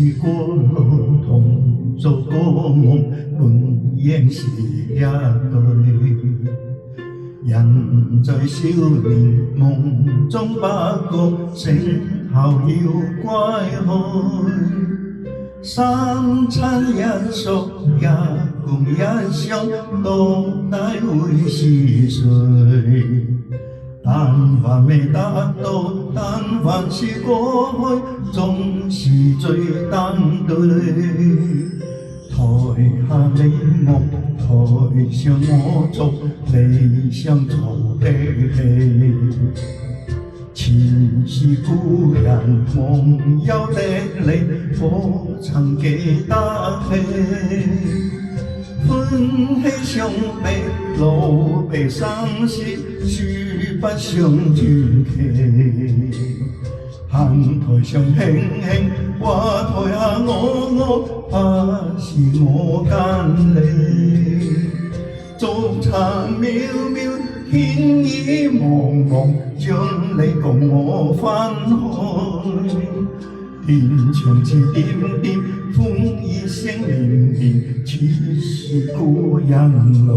是過路同做個夢，本應是一對。人在少年夢中不覺醒後要歸去，三餐一宿一共一雙，到底會是誰？但還未達到，但凡是過去，總是最登對。台下你夢，台上我做，理想做的戲。前是故人夢遊的你，可曾記得起？歡喜相悲，老悲生死，說不上傳奇。行台上輕輕，話台下我，不是我跟你。燭茶渺渺，天意茫茫，將你共我分開。天長似點點，風雨聲綿綿，似是故人來。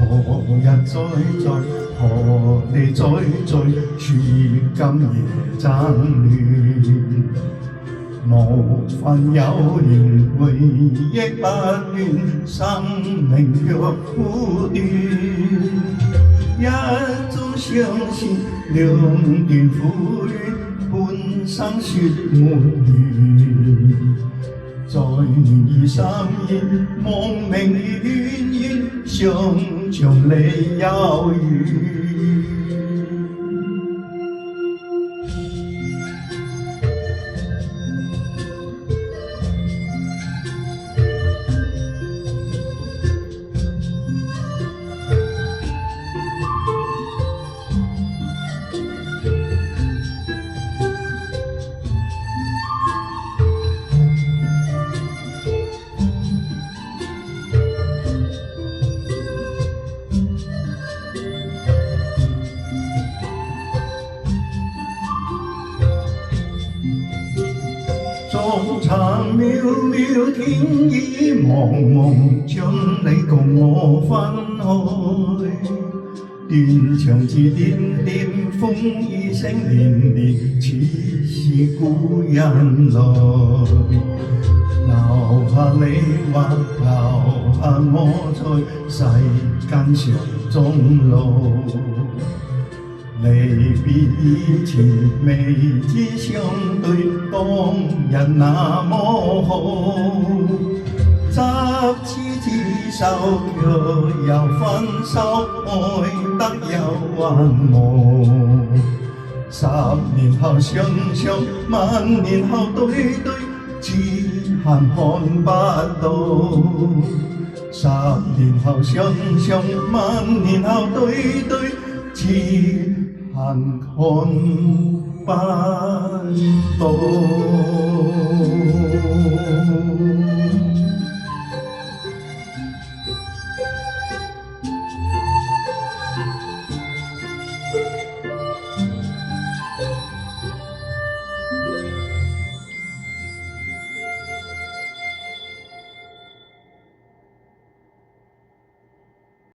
何日再在，何地再在，說今夜爭亂。無份有緣，回憶不斷，生命若苦短。一朝相思，兩段苦戀，半生說沒完。在年二三夜，望明月遠遠，想像你遙遠。燭茶渺渺，天意茫茫，將你共我分開。斷腸字點點，風雨聲連連，似是故人來。留下你或留下我，在世間上終老。離別以前，未知相對，當日那麼好。執子之手，卻又分手，愛得有還無。十年後相相，萬年後對對，只恨看不到。十年後相相，萬年後對對，只恨看不到。